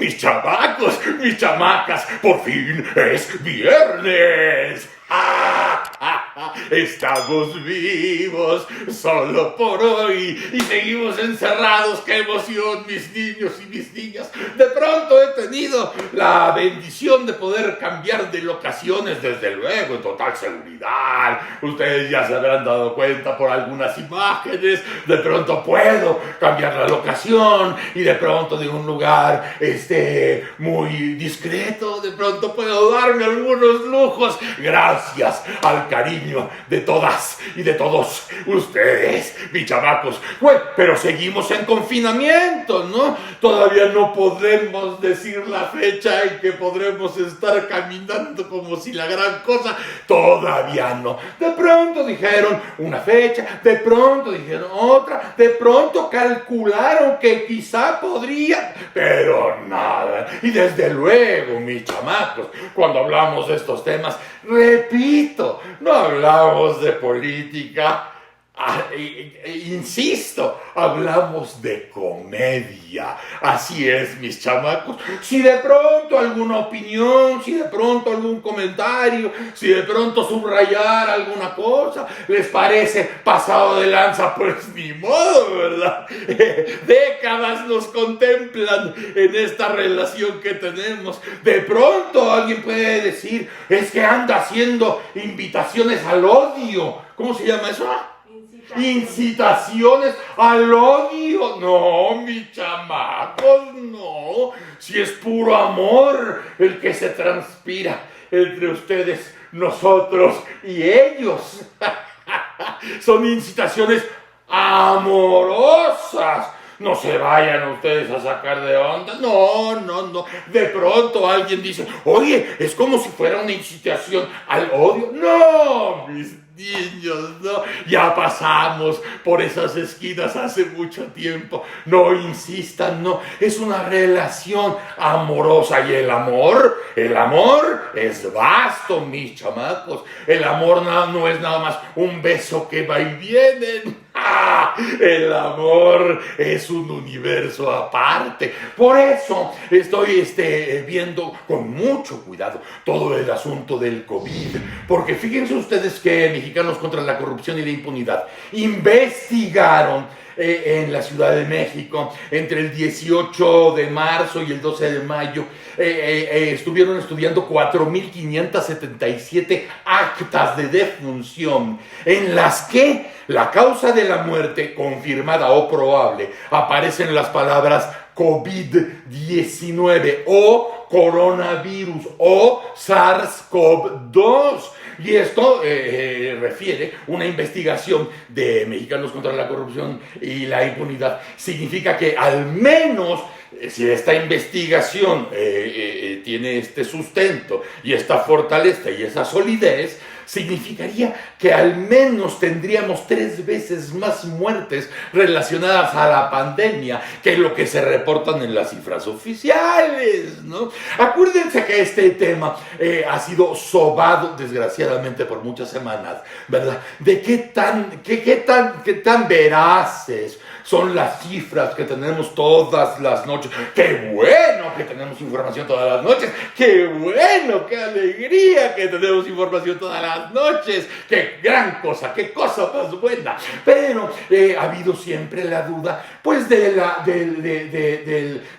mis chamacos, mis chamacas, por fin es viernes. Estamos vivos solo por hoy y seguimos encerrados. ¡Qué emoción, mis niños y mis niñas! De pronto he tenido la bendición de poder cambiar de locaciones, desde luego, en total seguridad. Ustedes ya se habrán dado cuenta por algunas imágenes. De pronto puedo cambiar la locación y de pronto de un lugar muy discreto, de pronto puedo darme algunos lujos gracias al cariño de todas y de todos ustedes, mis chamacos. Bueno, pero seguimos en confinamiento, ¿no? Todavía no podemos decir la fecha en que podremos estar caminando como si la gran cosa. Todavía no. De pronto dijeron una fecha, de pronto dijeron otra, de pronto calcularon que quizá podría, pero nada. Y desde luego, mis chamacos, cuando hablamos de estos temas, repito, no hablamos de política, insisto, hablamos de comedia. Así es, mis chamacos. Si de pronto alguna opinión, si de pronto algún comentario, si de pronto subrayar alguna cosa les parece pasado de lanza, pues ni modo, ¿verdad? Décadas nos contemplan en esta relación que tenemos. De pronto alguien puede decir, es que anda haciendo invitaciones al odio. ¿Cómo se llama eso? Incitaciones al odio. No, mis chamacos, no. Si es puro amor el que se transpira entre ustedes, nosotros y ellos. Son incitaciones amorosas. No se vayan ustedes a sacar de onda. No. De pronto alguien dice, oye, es como si fuera una incitación al odio. No, mis niños, no. Ya pasamos por esas esquinas hace mucho tiempo. No insistan, no. Es una relación amorosa. Y el amor es vasto, mis chamacos. El amor no es nada más un beso que va y viene. El amor es un universo aparte. Por eso estoy viendo con mucho cuidado todo el asunto del COVID. Porque fíjense ustedes que Mexicanos contra la Corrupción y la Impunidad investigaron en la Ciudad de México entre el 18 de marzo y el 12 de mayo. Estuvieron estudiando 4.577 actas de defunción en las que la causa de la muerte confirmada o probable aparecen las palabras COVID-19 o coronavirus o SARS-CoV-2. Y esto refiere una investigación de Mexicanos contra la Corrupción y la Impunidad. Significa que al menos, si esta investigación tiene este sustento y esta fortaleza y esa solidez, significaría que al menos tendríamos 3 veces más muertes relacionadas a la pandemia que lo que se reportan en las cifras oficiales, ¿no? Acuérdense que este tema ha sido sobado, desgraciadamente, por muchas semanas, ¿verdad? De qué tan veraces son las cifras que tenemos todas las noches. ¡Qué bueno que tenemos información todas las noches! ¡Qué bueno, qué alegría que tenemos información todas las noches! ¡Qué gran cosa, qué cosa más buena! Pero ha habido siempre la duda, pues, de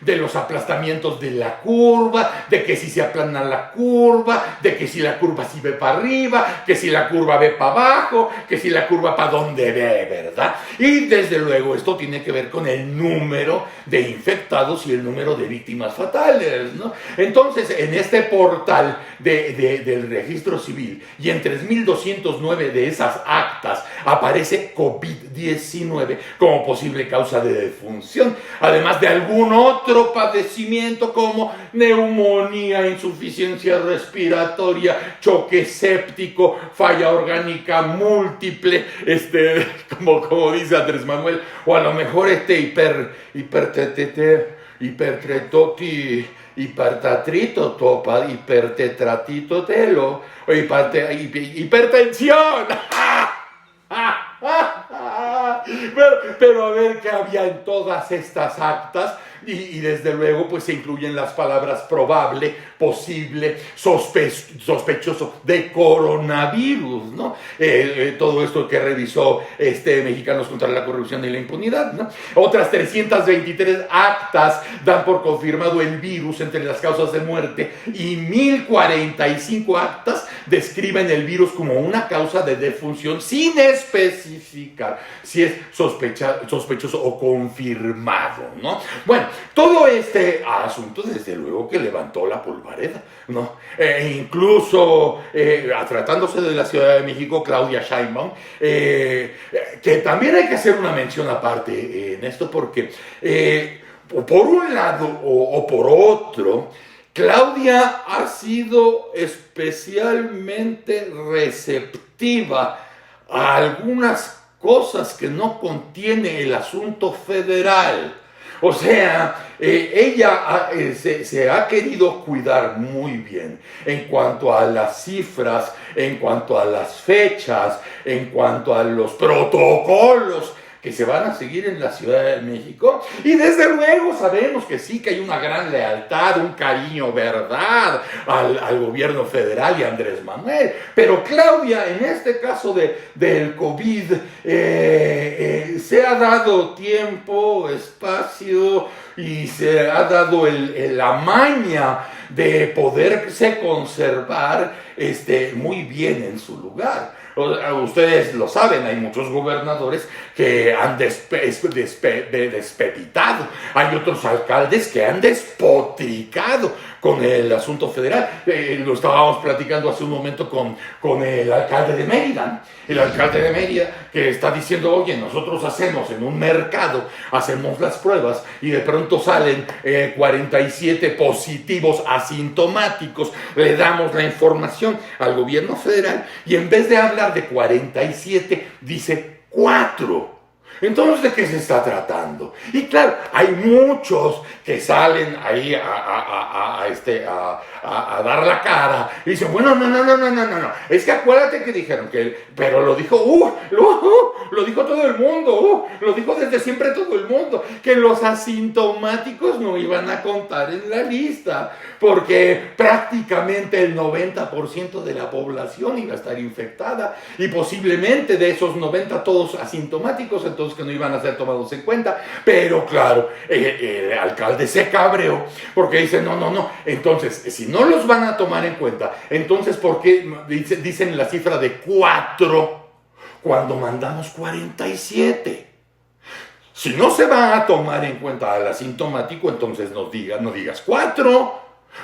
los aplastamientos de la curva, de que si se aplana la curva, de que si la curva sí ve para arriba, que si la curva ve para abajo, que si la curva para dónde ve, ¿verdad? Y desde luego esto tiene que ver con el número de infectados y el número de víctimas fatales, ¿no? Entonces, en este portal del registro civil y en 3.209 de esas actas aparece COVID-19 como posible causa de defunción, además de algún otro padecimiento como neumonía, insuficiencia respiratoria, choque séptico, falla orgánica múltiple, como dice Andrés Manuel, o a lo mejor hipertatrito topa, hipertetratito telo, o hipertensión. Pero a ver qué había en todas estas actas. y desde luego pues se incluyen las palabras probable, posible, sospechoso de coronavirus, ¿no? Todo esto que revisó Mexicanos contra la Corrupción y la Impunidad, ¿no? Otras 323 actas dan por confirmado el virus entre las causas de muerte y 1045 actas describen el virus como una causa de defunción sin especificar si es sospechoso o confirmado, ¿no? Bueno, todo este asunto desde luego que levantó la polvareda, ¿no? Incluso tratándose de la Ciudad de México, Claudia Sheinbaum, que también hay que hacer una mención aparte en esto porque por un lado o por otro, Claudia ha sido especialmente receptiva a algunas cosas que no contiene el asunto federal. O sea, ella se ha querido cuidar muy bien en cuanto a las cifras, en cuanto a las fechas, en cuanto a los protocolos que se van a seguir en la Ciudad de México. Y desde luego sabemos que sí, que hay una gran lealtad, un cariño, verdad, al gobierno federal y a Andrés Manuel. Pero Claudia, en este caso del COVID, se ha dado tiempo, espacio y se ha dado la maña de poderse conservar muy bien en su lugar. Ustedes lo saben, hay muchos gobernadores que han despepitado, hay otros alcaldes que han despotricado con el asunto federal. Lo estábamos platicando hace un momento con el alcalde de Mérida. El alcalde de Mérida que está diciendo, oye, nosotros hacemos en un mercado, hacemos las pruebas y de pronto salen 47 positivos asintomáticos, le damos la información al gobierno federal y en vez de hablar de 47, dice 4. Entonces, ¿de qué se está tratando? Y claro, hay muchos que salen ahí a dar la cara y dicen, bueno, no, es que acuérdate que dijeron que, pero lo dijo, lo dijo todo el mundo, lo dijo desde siempre todo el mundo, que los asintomáticos no iban a contar en la lista, porque prácticamente el 90% de la población iba a estar infectada y posiblemente de esos 90 todos asintomáticos, entonces que no iban a ser tomados en cuenta. Pero claro, el alcalde se cabreó porque dice, no, entonces si no los van a tomar en cuenta, entonces ¿por qué dicen la cifra de 4 cuando mandamos 47? Si no se va a tomar en cuenta al asintomático, entonces no digas 4.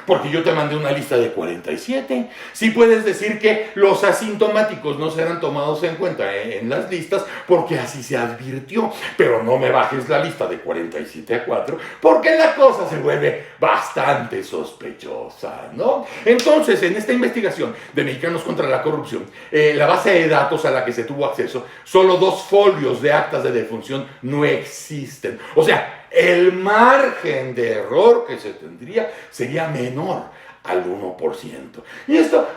Porque yo te mandé una lista de 47. Sí puedes decir que los asintomáticos no serán tomados en cuenta en las listas porque así se advirtió. Pero no me bajes la lista de 47 a 4 porque la cosa se vuelve bastante sospechosa, ¿no? Entonces, en esta investigación de Mexicanos contra la Corrupción, la base de datos a la que se tuvo acceso, solo 2 folios de actas de defunción no existen. O sea, el margen de error que se tendría sería menor al 1%. Y esto,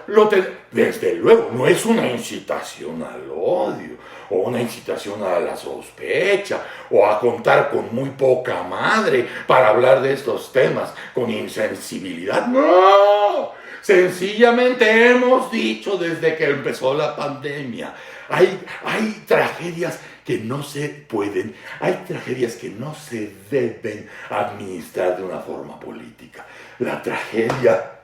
desde luego, no es una incitación al odio, o una incitación a la sospecha, o a contar con muy poca madre para hablar de estos temas con insensibilidad. ¡No! Sencillamente hemos dicho desde que empezó la pandemia, hay tragedias que no se pueden, hay tragedias que no se deben administrar de una forma política. La tragedia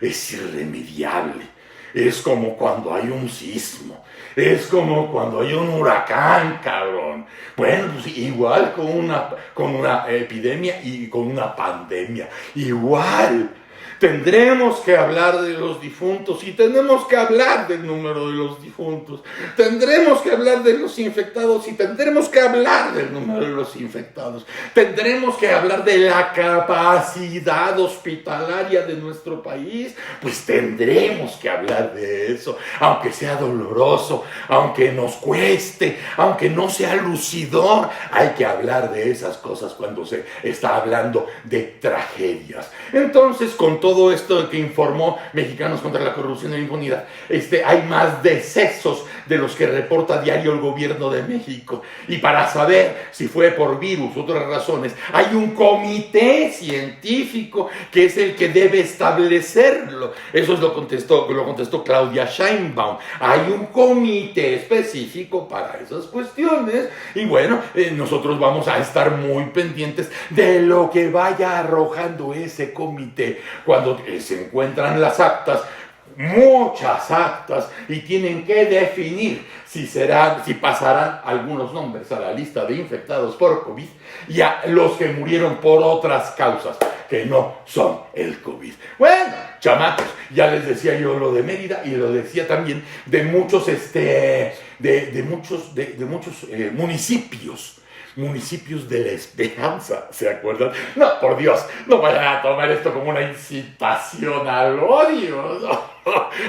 es irremediable. Es como cuando hay un sismo. Es como cuando hay un huracán, cabrón. Bueno, pues igual con una epidemia y con una pandemia. Igual. Tendremos que hablar de los difuntos y tenemos que hablar del número de los difuntos. Tendremos que hablar de los infectados y tendremos que hablar del número de los infectados. Tendremos que hablar de la capacidad hospitalaria de nuestro país. Pues tendremos que hablar de eso, aunque sea doloroso, aunque nos cueste, aunque no sea lucidor. Hay que hablar de esas cosas cuando se está hablando de tragedias. Entonces, con con todo esto que informó Mexicanos contra la Corrupción y la Impunidad, hay más decesos de los que reporta diario el gobierno de México. Y para saber si fue por virus u otras razones, hay un comité científico que es el que debe establecerlo. Eso lo contestó Claudia Sheinbaum. Hay un comité específico para esas cuestiones. Y bueno, nosotros vamos a estar muy pendientes de lo que vaya arrojando ese comité cuando se encuentran las actas, muchas actas, y tienen que definir si pasarán algunos nombres a la lista de infectados por COVID y a los que murieron por otras causas que no son el COVID. Bueno, chamacos, ya les decía yo lo de Mérida y lo decía también de muchos municipios de la Esperanza, ¿se acuerdan? No, por Dios, no vayan a tomar esto como una incitación al odio, ¿no?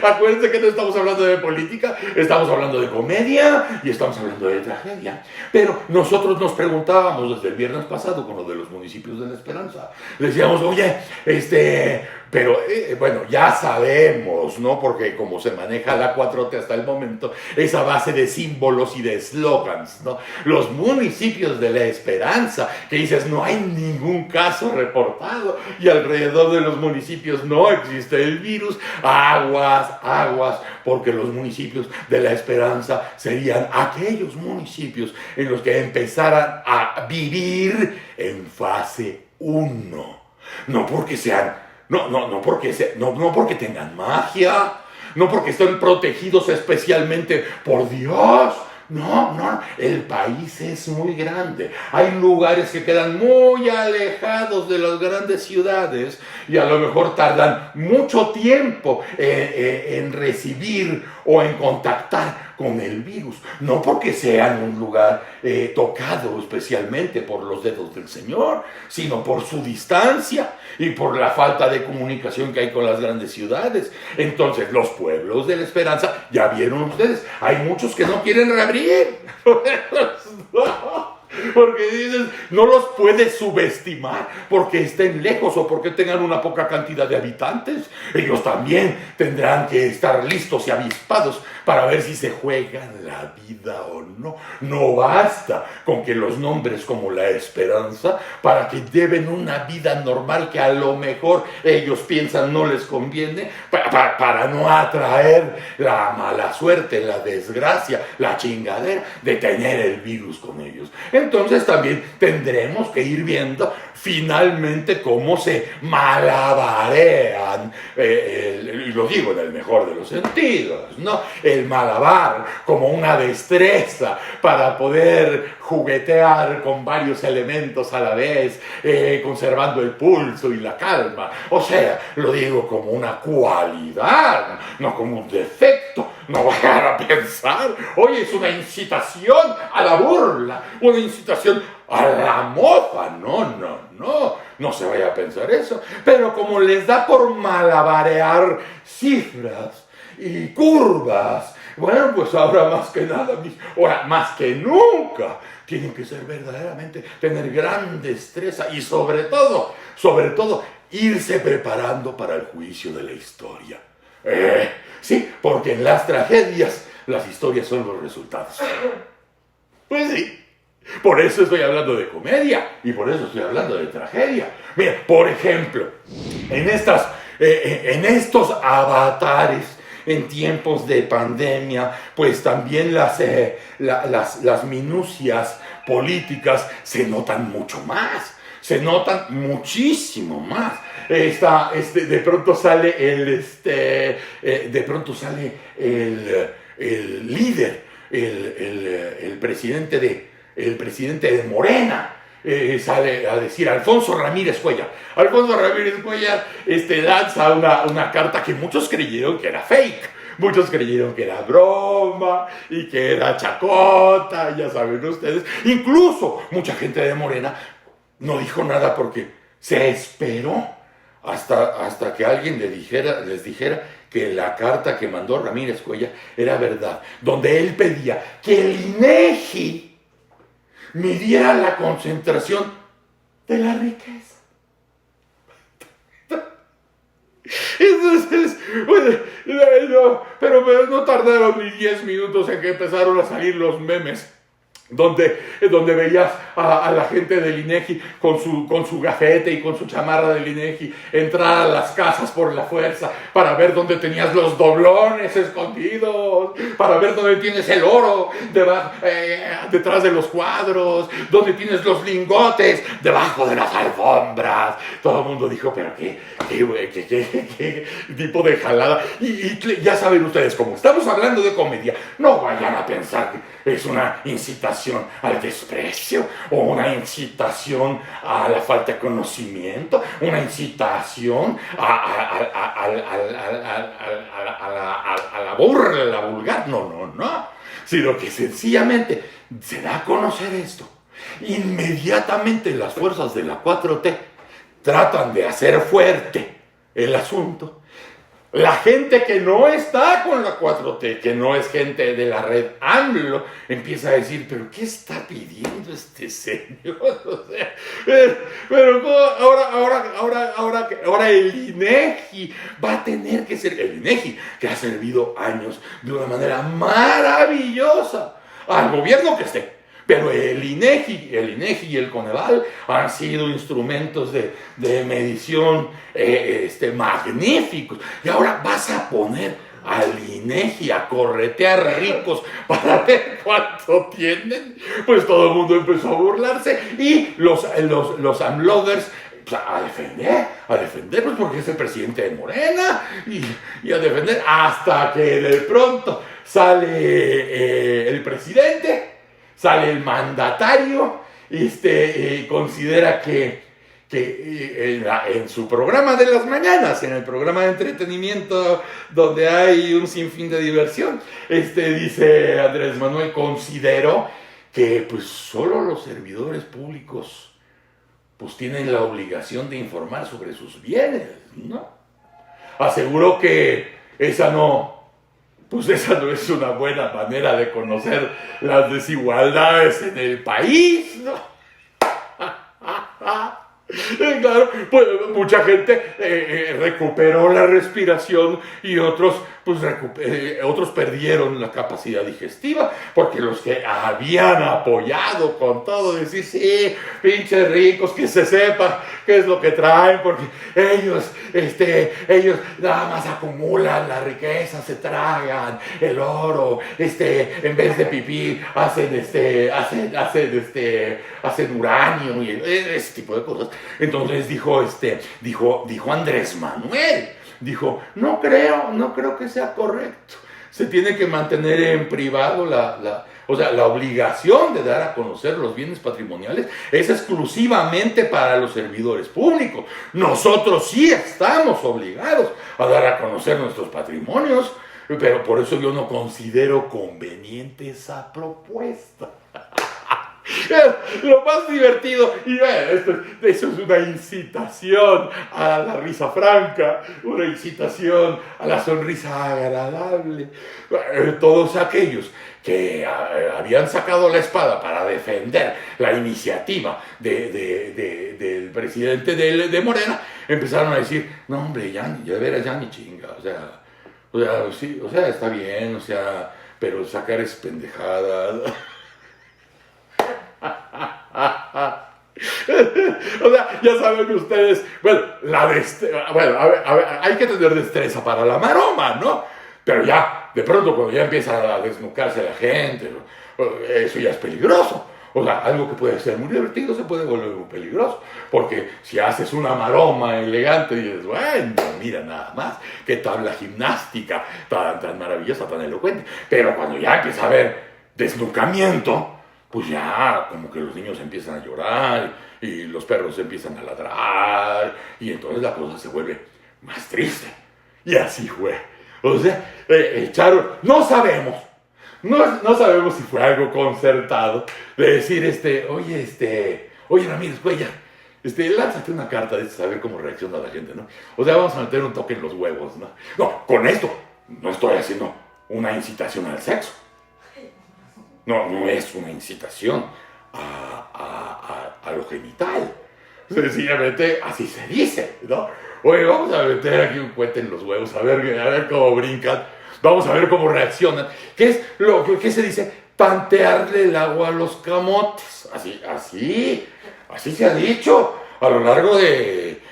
Acuérdense que no estamos hablando de política, estamos hablando de comedia y estamos hablando de tragedia. Pero nosotros nos preguntábamos desde el viernes pasado con lo de los municipios de la Esperanza. Decíamos, oye, pero bueno, ya sabemos, ¿no? Porque como se maneja la 4T hasta el momento, es a base de símbolos y de eslogans, ¿no? Los municipios de la Esperanza, que dices, no hay ningún caso reportado y alrededor de los municipios no existe el virus. Aguas, porque los municipios de la Esperanza serían aquellos municipios en los que empezaran a vivir en fase 1. No porque sean, no porque tengan magia, no porque estén protegidos especialmente por Dios. No, el país es muy grande. Hay lugares que quedan muy alejados de las grandes ciudades y a lo mejor tardan mucho tiempo en recibir o en contactar con el virus. No porque sean un lugar tocado especialmente por los dedos del Señor, sino por su distancia y por la falta de comunicación que hay con las grandes ciudades. Entonces, los pueblos de la Esperanza, ya vieron ustedes, hay muchos que no quieren reabrir. Porque dices, no los puedes subestimar porque estén lejos o porque tengan una poca cantidad de habitantes. Ellos también tendrán que estar listos y avispados para ver si se juegan la vida o no. No basta con que los nombres como la Esperanza para que lleven una vida normal que a lo mejor ellos piensan no les conviene, para no atraer la mala suerte, la desgracia, la chingadera de tener el virus con ellos. Entonces también tendremos que ir viendo finalmente cómo se malabarean, y lo digo en el mejor de los sentidos, ¿no? El malabar como una destreza para poder juguetear con varios elementos a la vez, conservando el pulso y la calma. O sea, lo digo como una cualidad, no como un defecto. No vayan a pensar, oye, es una incitación a la burla, una incitación a la mofa. No se vaya a pensar eso. Pero como les da por malabarear cifras y curvas, bueno, pues ahora más que nada, ahora más que nunca, tienen que ser verdaderamente, tener gran destreza y sobre todo, irse preparando para el juicio de la historia. Sí, porque en las tragedias, las historias son los resultados. Pues sí, por eso estoy hablando de comedia y por eso estoy hablando de tragedia. Mira, por ejemplo, en estos avatares en tiempos de pandemia, pues también las minucias políticas se notan mucho más. Se notan muchísimo más. De pronto sale el líder, el presidente de Morena. Sale a decir Alfonso Ramírez Cuellar. Alfonso Ramírez Cuellar lanza una carta que muchos creyeron que era fake. Muchos creyeron que era broma y que era chacota, ya saben ustedes. Incluso mucha gente de Morena no dijo nada porque se esperó hasta que alguien les dijera que la carta que mandó Ramírez Cuellar era verdad, donde él pedía que el INEGI midiera la concentración de la riqueza. Entonces, bueno, pero no tardaron ni 10 minutos en que empezaron a salir los memes. Donde veías a la gente del INEGI con su gafete y con su chamarra del INEGI entrar a las casas por la fuerza para ver dónde tenías los doblones escondidos, para ver dónde tienes el oro detrás de los cuadros, dónde tienes los lingotes debajo de las alfombras. Todo el mundo dijo, pero qué tipo de jalada. Y ya saben ustedes, como estamos hablando de comedia, no vayan a pensar que es una incitación al desprecio o una incitación a la falta de conocimiento, una incitación a la burla, a la vulgar. No, sino que sencillamente se da a conocer esto. Inmediatamente las fuerzas de la 4T tratan de hacer fuerte el asunto. La gente que no está con la 4T, que no es gente de la red AMLO, empieza a decir, ¿pero qué está pidiendo este señor? O sea, pero ahora el INEGI va a tener que ser, el INEGI, que ha servido años de una manera maravillosa al gobierno que esté. Pero el INEGI y el Coneval han sido instrumentos de medición magníficos. Y ahora vas a poner al INEGI a corretear ricos para ver cuánto tienen. Pues todo el mundo empezó a burlarse y los amloggers a defender, pues porque es el presidente de Morena, y a defender hasta que de pronto sale el presidente. Sale el mandatario y considera que en su programa de las mañanas, en el programa de entretenimiento donde hay un sinfín de diversión, dice Andrés Manuel, consideró que pues solo los servidores públicos pues tienen la obligación de informar sobre sus bienes, ¿no? Aseguró que esa no es una buena manera de conocer las desigualdades en el país, ¿no? Claro, pues mucha gente recuperó la respiración y otros perdieron la capacidad digestiva, porque los que habían apoyado con todo, decir, sí, pinches ricos, que se sepa qué es lo que traen, porque ellos nada más acumulan la riqueza, se tragan el oro, en vez de pipí hacen uranio y ese tipo de cosas. Entonces dijo Andrés Manuel, dijo, no creo que sea correcto. Se tiene que mantener en privado la obligación de dar a conocer los bienes patrimoniales es exclusivamente para los servidores públicos. Nosotros sí estamos obligados a dar a conocer nuestros patrimonios, pero por eso yo no considero conveniente esa propuesta. Lo más divertido, y eso es una incitación a la risa franca, una incitación a la sonrisa agradable. Todos aquellos que habían sacado la espada para defender la iniciativa del presidente de Morena, empezaron a decir, no hombre, ya ni chinga, sí, está bien, pero sacar es pendejada. Ya saben ustedes, hay que tener destreza para la maroma, ¿no? Pero ya, de pronto cuando ya empieza a desnucarse la gente, eso ya es peligroso. Algo que puede ser muy divertido se puede volver muy peligroso, porque si haces una maroma elegante y dices, bueno, mira nada más, qué tabla gimnástica tan maravillosa, tan elocuente, pero cuando ya empieza a haber desnucamiento, pues ya como que los niños empiezan a llorar y los perros empiezan a ladrar y entonces la cosa se vuelve más triste. Y así fue. Echaron, no sabemos si fue algo concertado de decir, oye Ramírez Cuellar, lánzate una carta de a ver cómo reacciona la gente, ¿no? Vamos a meter un toque en los huevos, ¿no? No, con esto no estoy haciendo una incitación al sexo. No es una incitación a lo genital. Sencillamente así se dice, ¿no? Oye, vamos a meter aquí un cohete en los huevos, a ver cómo brincan, vamos a ver cómo reaccionan. ¿Qué es lo que se dice? Tantearle el agua a los camotes. Así se ha dicho a lo largo de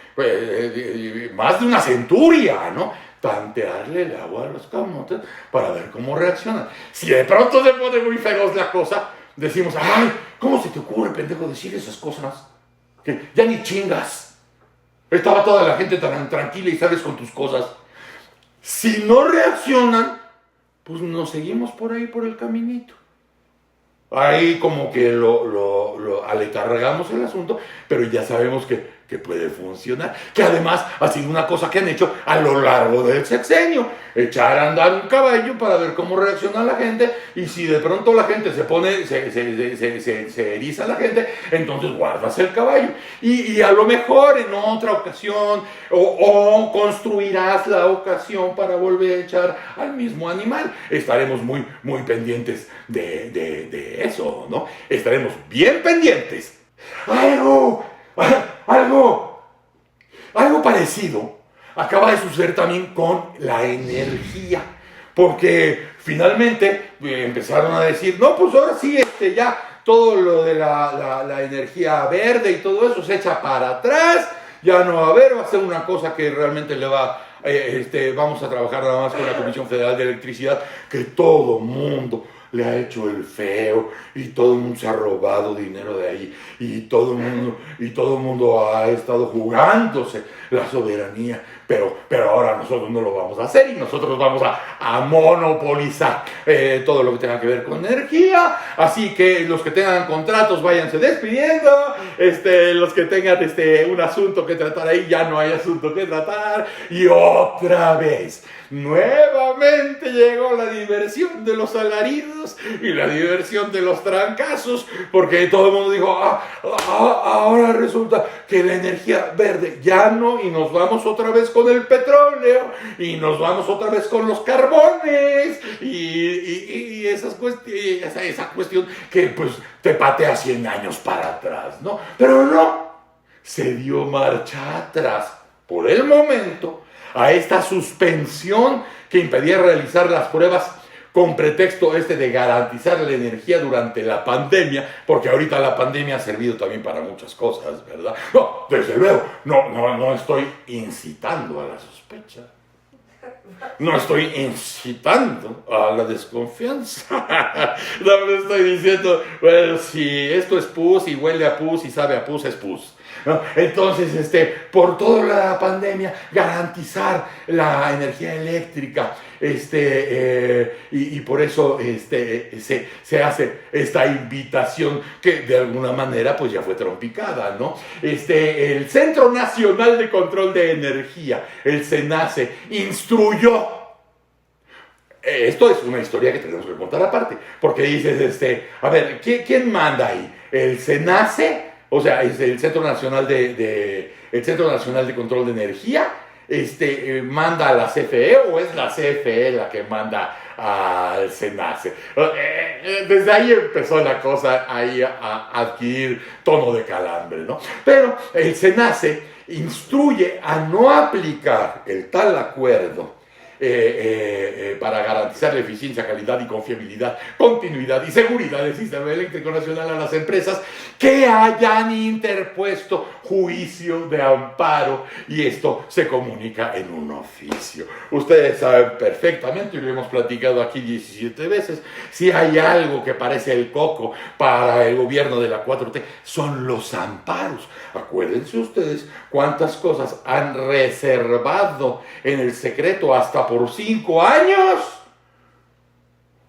más de una centuria, ¿no? Tantearle el agua a los camotes para ver cómo reaccionan. Si de pronto se pone muy feroz la cosa, decimos, ay, ¿cómo se te ocurre, pendejo, decir esas cosas? Que ya ni chingas. Estaba toda la gente tan tranquila y sales con tus cosas. Si no reaccionan, pues nos seguimos por ahí, por el caminito. Ahí como que aletargamos el asunto, pero ya sabemos que puede funcionar. Que además ha sido una cosa que han hecho a lo largo del sexenio. Echar a andar un caballo para ver cómo reacciona la gente, y si de pronto la gente se eriza la gente, entonces guardas el caballo. Y a lo mejor en otra ocasión, o construirás la ocasión para volver a echar al mismo animal. Estaremos muy, muy pendientes de eso, ¿no? Estaremos bien pendientes. Algo parecido acaba de suceder también con la energía, porque finalmente empezaron a decir, no, pues ahora sí, ya todo lo de la energía verde y todo eso se echa para atrás, ya no va a haber, va a ser una cosa que realmente vamos a trabajar nada más con la Comisión Federal de Electricidad, que todo mundo le ha hecho el feo y todo el mundo se ha robado dinero de ahí y todo el mundo ha estado jugándose la soberanía, pero ahora nosotros no lo vamos a hacer y nosotros vamos a monopolizar todo lo que tenga que ver con energía. Así que los que tengan contratos váyanse despidiendo, los que tengan un asunto que tratar ahí, ya no hay asunto que tratar, y otra vez nuevamente llegó la diversión de los alaridos y la diversión de los trancazos, porque todo el mundo dijo, ahora resulta que la energía verde ya no, y nos vamos otra vez con el petróleo, y nos vamos otra vez con los carbones, y esa cuestión que pues te patea 100 años para atrás, ¿no? Pero no, se dio marcha atrás por el momento a esta suspensión que impedía realizar las pruebas con pretexto de garantizar la energía durante la pandemia, porque ahorita la pandemia ha servido también para muchas cosas, ¿verdad? No, desde luego, no estoy incitando a la sospecha. No estoy incitando a la desconfianza. No me estoy diciendo, bueno, si esto es pus y huele a pus y sabe a pus, es pus, ¿no? Entonces, por toda la pandemia, garantizar la energía eléctrica, y por eso se hace esta invitación que de alguna manera pues ya fue trompicada, ¿no? El Centro Nacional de Control de Energía, el CENACE, instruyó. Esto es una historia que tenemos que contar aparte, porque dices, a ver, ¿quién manda ahí? ¿El CENACE? O sea, es el Centro Nacional el Centro Nacional de Control de Energía, manda a la CFE, o es la CFE la que manda al CENACE. Desde ahí empezó la cosa ahí a adquirir tono de calambre, ¿no? Pero el CENACE instruye a no aplicar el tal acuerdo para garantizar la eficiencia, calidad y confiabilidad, continuidad y seguridad del sistema eléctrico nacional a las empresas que hayan interpuesto juicio de amparo, y esto se comunica en un oficio. Ustedes saben perfectamente, y lo hemos platicado aquí 17 veces, si hay algo que parece el coco para el gobierno de la 4T, son los amparos. Acuérdense ustedes cuántas cosas han reservado en el secreto hasta por 5 años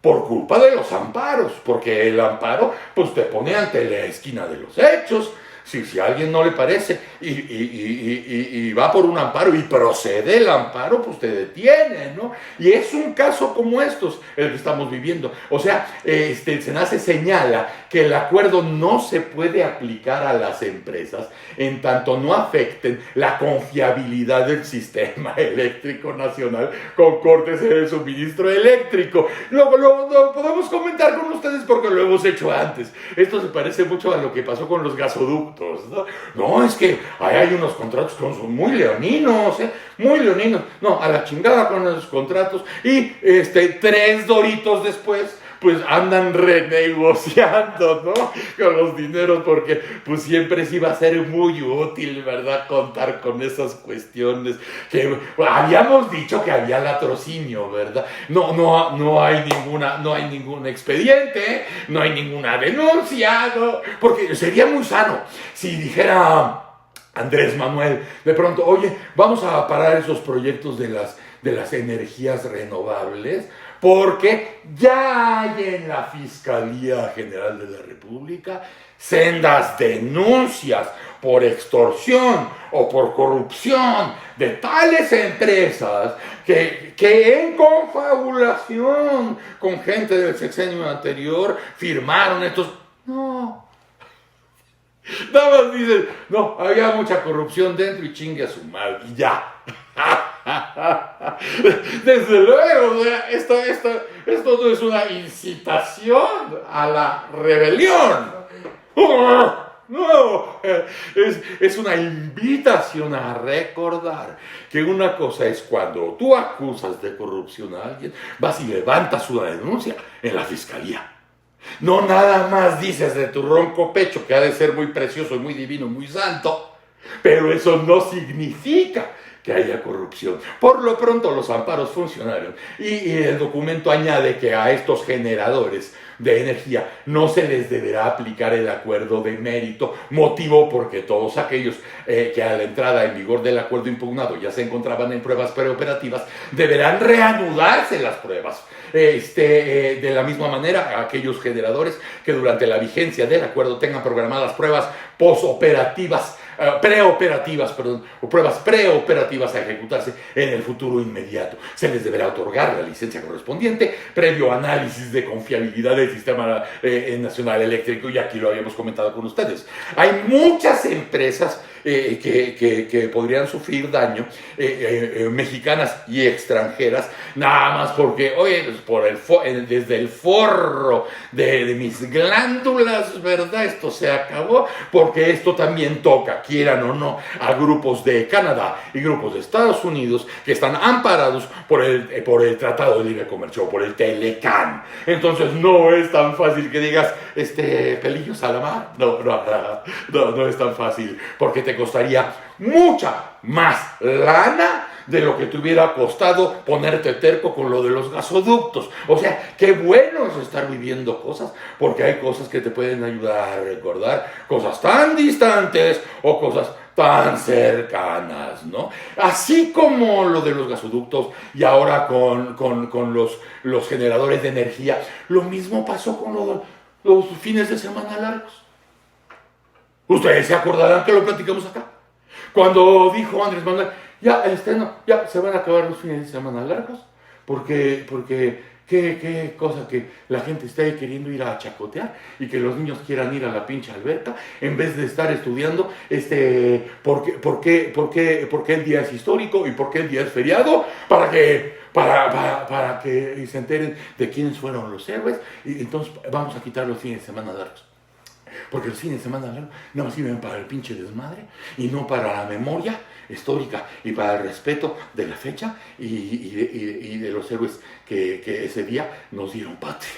por culpa de los amparos, porque el amparo pues te pone ante la esquina de los hechos. Si a alguien no le parece y va por un amparo y procede el amparo, pues te detiene, ¿no? Y es un caso como estos el que estamos viviendo. O sea, el SENACE señala que el acuerdo no se puede aplicar a las empresas en tanto no afecten la confiabilidad del sistema eléctrico nacional con cortes en el suministro eléctrico. Lo podemos comentar con ustedes porque lo hemos hecho antes. Esto se parece mucho a lo que pasó con los gasoductos tontos, ¿no? No, es que ahí hay unos contratos que son muy leoninos, muy leoninos. No, a la chingada con esos contratos. Y 3 doritos después, pues andan renegociando, ¿no? Con los dineros, porque pues siempre sí va a ser muy útil, ¿verdad? Contar con esas cuestiones que habíamos dicho que había latrocinio, ¿verdad? No hay ningún expediente, no hay ninguna denuncia, ¿no? Porque sería muy sano si dijera Andrés Manuel, de pronto, oye, vamos a parar esos proyectos de las energías renovables, porque ya hay en la Fiscalía General de la República sendas denuncias por extorsión o por corrupción de tales empresas que en confabulación con gente del sexenio anterior firmaron estos... No. Nada más dicen, no, había mucha corrupción dentro y chingue a su madre, y ya. Desde luego, esto no es una incitación a la rebelión. No, es una invitación a recordar que una cosa es cuando tú acusas de corrupción a alguien, vas y levantas una denuncia en la fiscalía. No nada más dices de tu ronco pecho que ha de ser muy precioso y muy divino, muy santo, pero eso no significa que haya corrupción. Por lo pronto los amparos funcionaron y el documento añade que a estos generadores de energía no se les deberá aplicar el acuerdo de mérito, motivo porque todos aquellos que a la entrada en vigor del acuerdo impugnado ya se encontraban en pruebas preoperativas deberán reanudarse las pruebas. De la misma manera, aquellos generadores que durante la vigencia del acuerdo tengan programadas pruebas posoperativas, pruebas preoperativas a ejecutarse en el futuro inmediato. Se les deberá otorgar la licencia correspondiente previo análisis de confiabilidad del Sistema Nacional Eléctrico, y aquí lo habíamos comentado con ustedes. Hay muchas empresas que podrían sufrir daño, mexicanas y extranjeras, nada más porque, oye, desde el forro de mis glándulas, ¿verdad? Esto se acabó, porque esto también toca, quieran o no, a grupos de Canadá y grupos de Estados Unidos que están amparados por el Tratado de Libre Comercio, por el Telecan. Entonces no es tan fácil que digas, pelillos a la mar. No es tan fácil, porque te costaría mucha más lana de lo que te hubiera costado ponerte terco con lo de los gasoductos. O sea, qué bueno es estar viviendo cosas, porque hay cosas que te pueden ayudar a recordar cosas tan distantes o cosas tan cercanas, ¿no? Así como lo de los gasoductos y ahora con los generadores de energía, lo mismo pasó con los fines de semana largos. Ustedes se acordarán que lo platicamos acá. Cuando dijo Andrés Manuel, ya se van a acabar los fines de semana largos, porque qué cosa que la gente está ahí queriendo ir a chacotear y que los niños quieran ir a la pinche alberca en vez de estar estudiando por qué el día es histórico y por qué el día es feriado, para que se enteren de quiénes fueron los héroes, y entonces vamos a quitar los fines de semana largos. Porque los fines de semana largos no sirven para el pinche desmadre y no para la memoria histórica y para el respeto de la fecha y de los héroes que ese día nos dieron patria.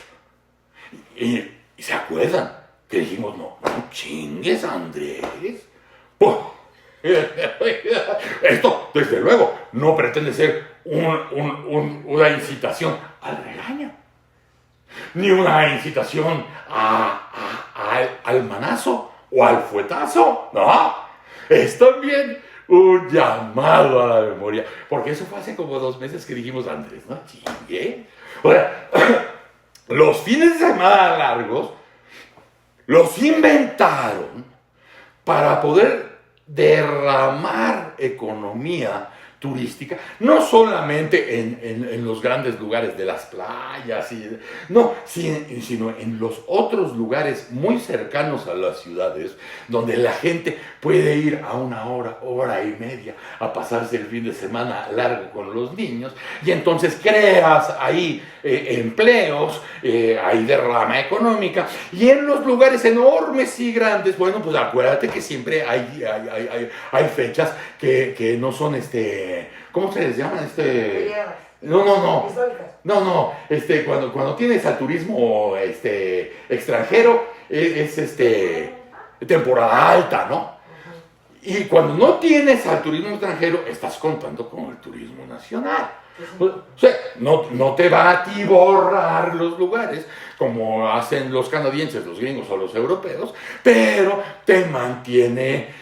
Y se acuerdan que dijimos, no chingues, Andrés. Esto, desde luego, no pretende ser una incitación al regaño, ni una incitación al manazo o al fuetazo. No, es también un llamado a la memoria, porque eso fue hace como 2 meses que dijimos, Andrés, no chingue. O sea, los fines de semana largos los inventaron para poder derramar economía turística, no solamente en los grandes lugares de las playas, no, sino en los otros lugares muy cercanos a las ciudades, donde la gente puede ir a una hora y media a pasarse el fin de semana largo con los niños, y entonces creas ahí empleos, hay derrama económica, y en los lugares enormes y grandes, bueno, pues acuérdate que siempre hay fechas que no son ¿cómo se les llama? No. No, cuando tienes al turismo extranjero, es temporada alta, ¿no? Y cuando no tienes al turismo extranjero, estás contando con el turismo nacional. O sea, no te va a ti borrar los lugares como hacen los canadienses, los gringos o los europeos, pero te mantiene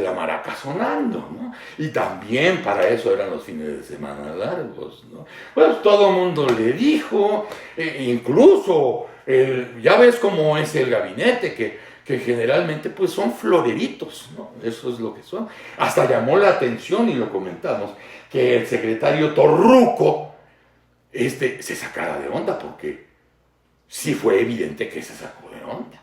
la maraca sonando, ¿no? Y también para eso eran los fines de semana largos, ¿no? Pues todo el mundo le dijo, incluso, ya ves cómo es el gabinete, que generalmente pues son floreritos, ¿no? Eso es lo que son. Hasta llamó la atención, y lo comentamos, que el secretario Torruco se sacara de onda, porque sí fue evidente que se sacó de onda.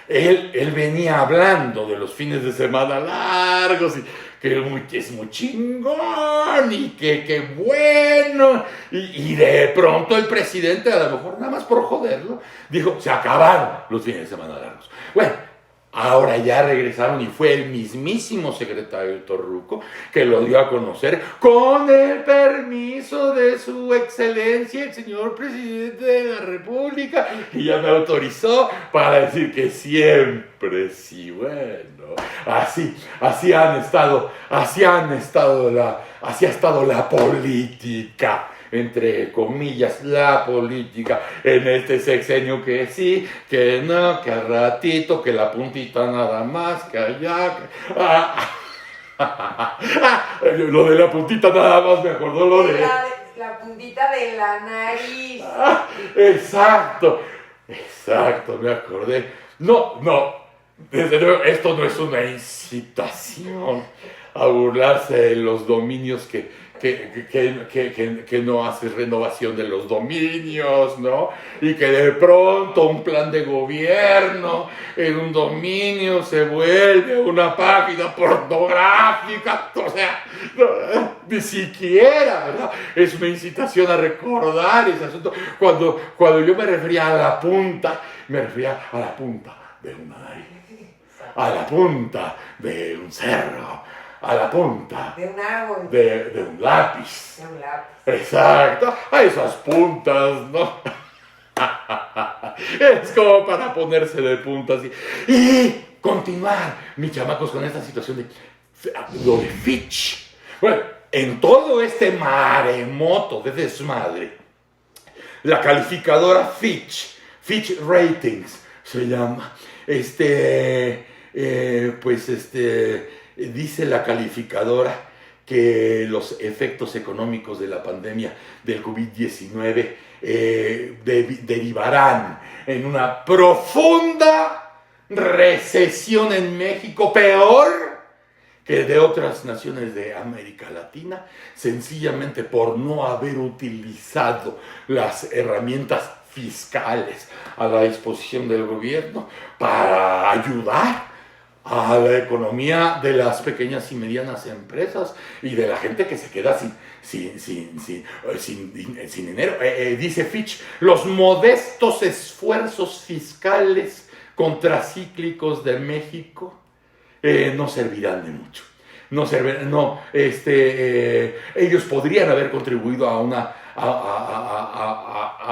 Él venía hablando de los fines de semana largos, y que es muy chingón, y que bueno, y de pronto el presidente, a lo mejor nada más por joderlo, dijo, se acabaron los fines de semana largos. Bueno, ahora ya regresaron, y fue el mismísimo secretario Torruco que lo dio a conocer con el permiso de su excelencia, el señor presidente de la República, y ya me autorizó para decir que siempre sí, bueno, así ha estado la política, entre comillas, la política en este sexenio, que sí, que no, que al ratito, que la puntita nada más, que allá, lo de la puntita nada más me acordó lo de... La puntita de la nariz. Exacto, me acordé. No, desde luego, esto no es una incitación a burlarse de los dominios que no hace renovación de los dominios, ¿no? Y que de pronto un plan de gobierno en un dominio se vuelve una página pornográfica, o sea, no, ni siquiera, ¿verdad? Es una incitación a recordar ese asunto. Cuando yo me refería a la punta, me refería a la punta de una nariz, a la punta de un cerro, a la punta de un árbol, de un lápiz. Exacto, a esas puntas, ¿no? Es como para ponerse de puntas y continuar, mis chamacos, con esta situación de lo de Fitch. Bueno, en todo este maremoto de desmadre, la calificadora Fitch Ratings se llama, dice la calificadora que los efectos económicos de la pandemia del COVID-19 derivarán en una profunda recesión en México, peor que de otras naciones de América Latina, sencillamente por no haber utilizado las herramientas fiscales a la disposición del gobierno para ayudar a la economía de las pequeñas y medianas empresas y de la gente que se queda sin dinero. Dice Fitch, los modestos esfuerzos fiscales contracíclicos de México no servirán de mucho. Ellos podrían haber contribuido a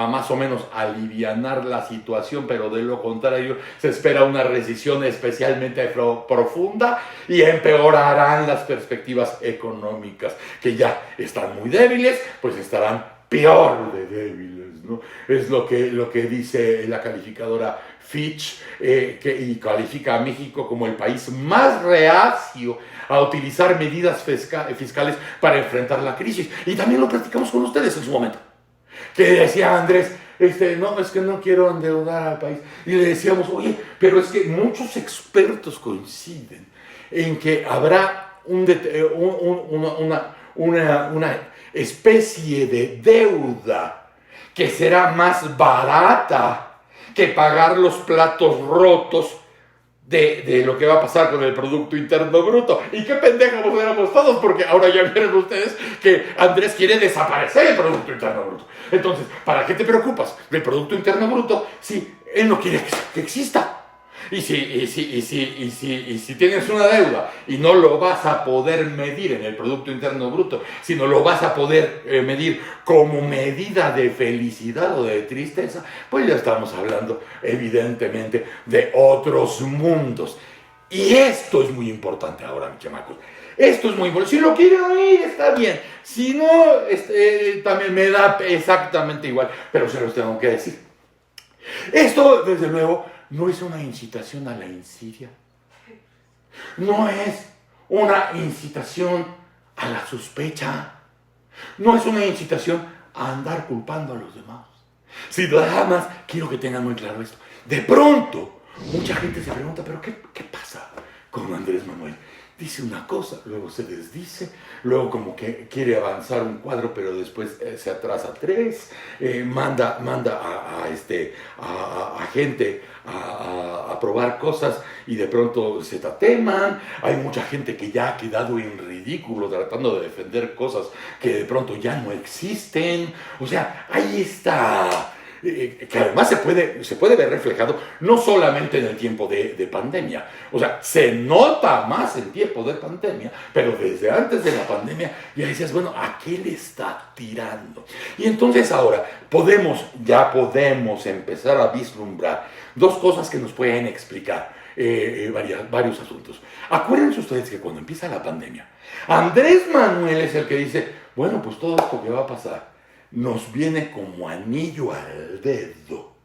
más o menos alivianar la situación, pero de lo contrario se espera una recesión especialmente profunda, y empeorarán las perspectivas económicas, que ya están muy débiles, pues estarán peor de débiles, ¿no? Es lo que dice la calificadora Fitch, y califica a México como el país más reacio a utilizar medidas fiscales para enfrentar la crisis. Y también lo platicamos con ustedes en su momento, que decía Andrés, no, es que no quiero endeudar al país. Y le decíamos, oye, pero es que muchos expertos coinciden en que habrá una especie de deuda que será más barata que pagar los platos rotos de lo que va a pasar con el Producto Interno Bruto. Y qué pendejos éramos todos, porque ahora ya vieron ustedes que Andrés quiere desaparecer el Producto Interno Bruto. Entonces, ¿para qué te preocupas del Producto Interno Bruto si él no quiere que exista? Y si tienes una deuda y no lo vas a poder medir en el Producto Interno Bruto, sino lo vas a poder medir como medida de felicidad o de tristeza, pues ya estamos hablando evidentemente de otros mundos. Y esto es muy importante ahora, mis chamacos. Esto es muy importante. Si lo quieren oír, está bien. Si no, también me da exactamente igual, pero se los tengo que decir. Esto, desde luego, no es una incitación a la insidia. No es una incitación a la sospecha. No es una incitación a andar culpando a los demás. Si nada más, quiero que tengan muy claro esto. De pronto, mucha gente se pregunta, ¿pero qué pasa con Andrés Manuel? Dice una cosa, luego se desdice, luego como que quiere avanzar un cuadro, pero después se atrasa 3, manda a gente a probar cosas y de pronto se tateman. Hay mucha gente que ya ha quedado en ridículo tratando de defender cosas que de pronto ya no existen. O sea, ahí está. Que además se puede ver reflejado no solamente en el tiempo de pandemia, o sea, se nota más en tiempo de pandemia, pero desde antes de la pandemia ya decías, bueno, ¿a qué le está tirando? Y entonces ahora ya podemos empezar a vislumbrar dos cosas que nos pueden explicar varios asuntos. Acuérdense ustedes que cuando empieza la pandemia, Andrés Manuel es el que dice, bueno, pues todo esto que va a pasar nos viene como anillo al dedo,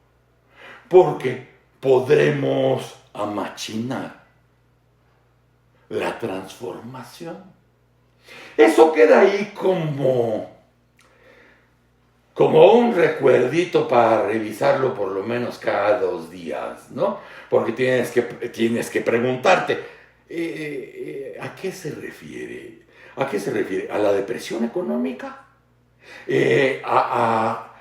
porque podremos amachinar la transformación. Eso queda ahí como un recuerdito para revisarlo por lo menos cada 2 días, ¿no? Porque tienes que preguntarte, ¿a qué se refiere? ¿A qué se refiere? ¿A la depresión económica? A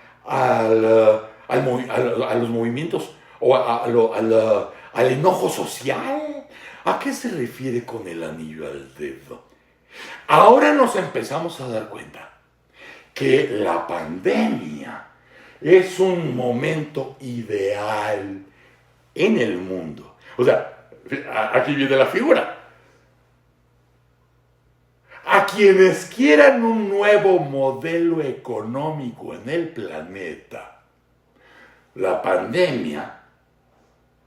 los movimientos o al enojo social. ¿A qué se refiere con el anillo al dedo? Ahora nos empezamos a dar cuenta que la pandemia es un momento ideal en el mundo. O sea, aquí viene la figura. A quienes quieran un nuevo modelo económico en el planeta, la pandemia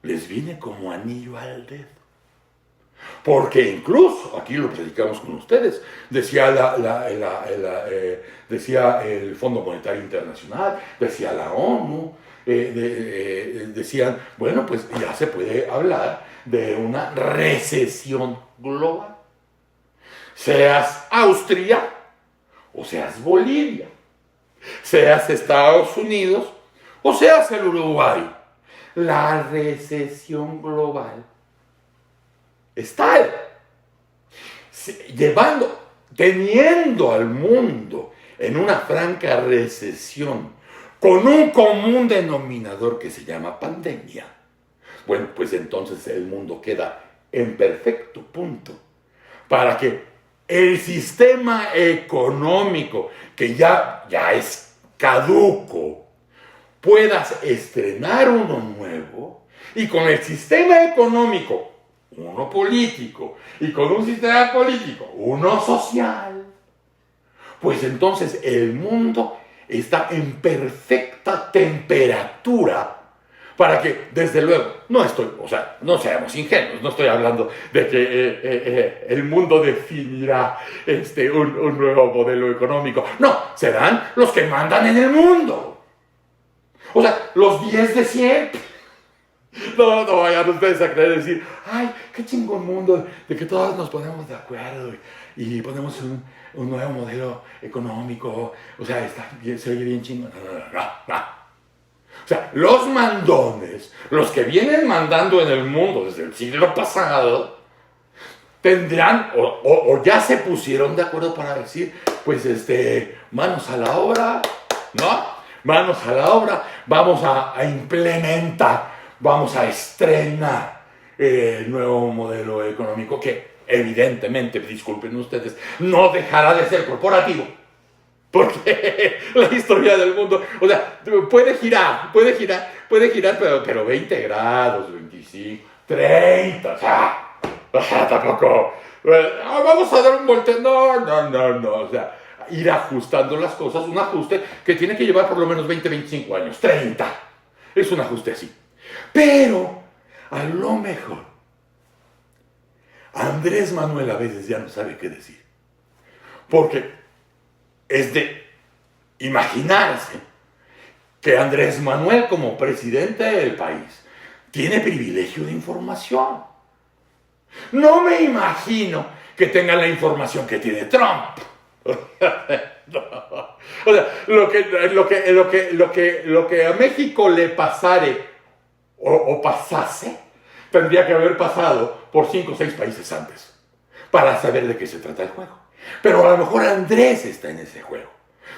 les viene como anillo al dedo. Porque incluso, aquí lo platicamos con ustedes, decía decía el Fondo Monetario Internacional, decía la ONU, decían, bueno, pues ya se puede hablar de una recesión global. Seas Austria o seas Bolivia, seas Estados Unidos o seas el Uruguay, la recesión global está teniendo al mundo en una franca recesión con un común denominador que se llama pandemia. Bueno, pues entonces el mundo queda en perfecto punto para que el sistema económico, que ya es caduco, puedas estrenar uno nuevo, y con el sistema económico, uno político, y con un sistema político, uno social, pues entonces el mundo está en perfecta temperatura para que, desde luego, no seamos ingenuos, no estoy hablando de que el mundo definirá un nuevo modelo económico. No, serán los que mandan en el mundo. O sea, los 10 de siempre. No vayan ustedes a creer decir, ay, qué chingón mundo, de que todos nos ponemos de acuerdo y ponemos un nuevo modelo económico. O sea, se oye bien chingón. No. O sea, los mandones, los que vienen mandando en el mundo desde el siglo pasado, tendrán o ya se pusieron de acuerdo para decir, pues manos a la obra, ¿no? Manos a la obra, vamos a implementar, vamos a estrenar el nuevo modelo económico que evidentemente, disculpen ustedes, no dejará de ser corporativo. Porque la historia del mundo, o sea, puede girar, pero 20 grados, 25, 30, o sea, tampoco, vamos a dar un volteo, no, o sea, ir ajustando las cosas, un ajuste que tiene que llevar por lo menos 20, 25 años, 30, es un ajuste así. Pero, a lo mejor, Andrés Manuel a veces ya no sabe qué decir, porque es de imaginarse que Andrés Manuel, como presidente del país, tiene privilegio de información. No me imagino que tenga la información que tiene Trump. No. O sea, lo que a México le pasare o pasase, tendría que haber pasado por 5 o 6 países antes para saber de qué se trata el juego. Pero a lo mejor Andrés está en ese juego.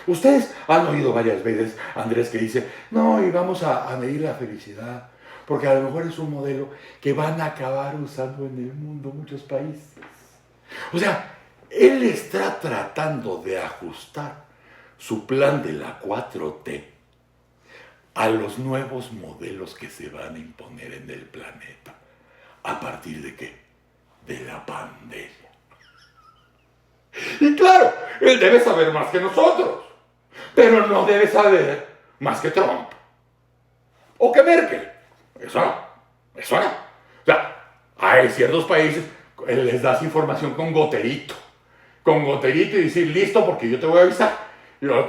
Ustedes han oído varias veces a Andrés que dice, no, y vamos a medir la felicidad, porque a lo mejor es un modelo que van a acabar usando en el mundo muchos países. O sea, él está tratando de ajustar su plan de la 4T a los nuevos modelos que se van a imponer en el planeta. ¿A partir de qué? De la pandemia. Y claro, él debe saber más que nosotros, pero no debe saber más que Trump o que Merkel. Eso no. O sea, hay ciertos países, él les das información con goterito y decir, listo, porque yo te voy a avisar. Yo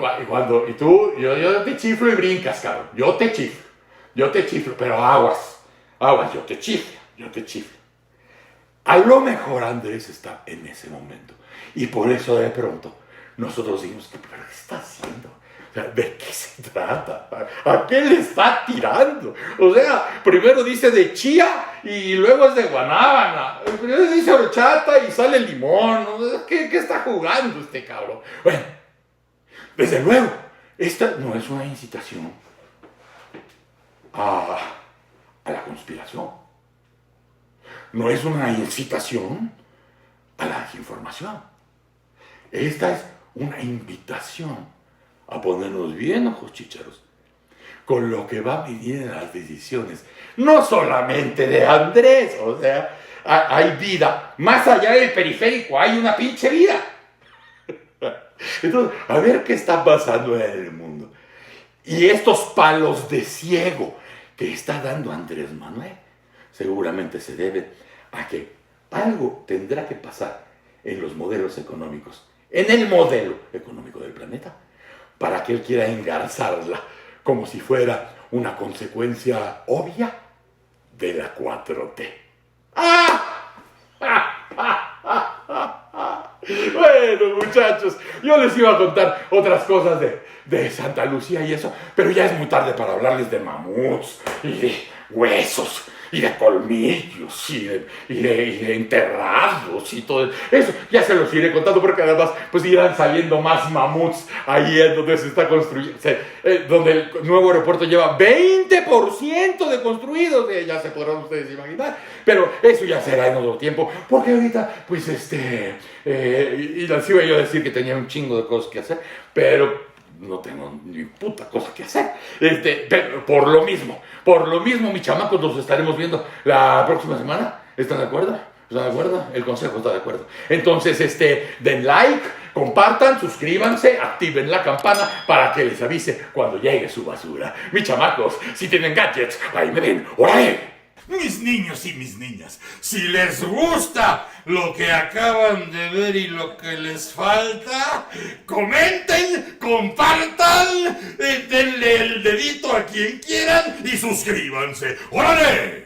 te chiflo y brincas, cabrón. Yo te chiflo, pero aguas, yo te chiflo. A lo mejor Andrés está en ese momento. Y por eso de pronto nosotros dijimos, ¿pero qué está haciendo? O sea, ¿de qué se trata? ¿A qué le está tirando? O sea, primero dice de chía y luego es de guanábana. Primero dice horchata y sale limón. ¿Qué está jugando este cabrón? Bueno, desde luego, esta no es una incitación a la conspiración. No es una incitación a la desinformación. Esta es una invitación a ponernos bien ojos chícharos con lo que va a venir en las decisiones, no solamente de Andrés, o sea, hay vida, más allá del periférico hay una pinche vida. Entonces, a ver qué está pasando en el mundo. Y estos palos de ciego que está dando Andrés Manuel, seguramente se deben a que algo tendrá que pasar en los modelos económicos, en el modelo económico del planeta, para que él quiera engarzarla como si fuera una consecuencia obvia de la 4T. Bueno, muchachos, yo les iba a contar otras cosas de Santa Lucía y eso, pero ya es muy tarde para hablarles de mamuts y de huesos y de colmillos y de enterrados y todo eso. Ya se los iré contando porque además pues irán saliendo más mamuts ahí en donde se está construyendo, donde el nuevo aeropuerto lleva 20% de construidos, ya se podrán ustedes imaginar, pero eso ya será en otro tiempo, porque ahorita pues y les iba yo a decir que tenía un chingo de cosas que hacer, pero no tengo ni puta cosa que hacer. Pero por lo mismo, mis chamacos, los estaremos viendo la próxima semana. ¿Están de acuerdo? ¿Están de acuerdo? El consejo está de acuerdo. Entonces, den like, compartan, suscríbanse, activen la campana para que les avise cuando llegue su basura. Mis chamacos, si tienen gadgets, ahí me ven. ¡Órale! Mis niños y mis niñas, si les gusta lo que acaban de ver y lo que les falta, comenten, compartan, denle el dedito a quien quieran y suscríbanse. ¡Órale!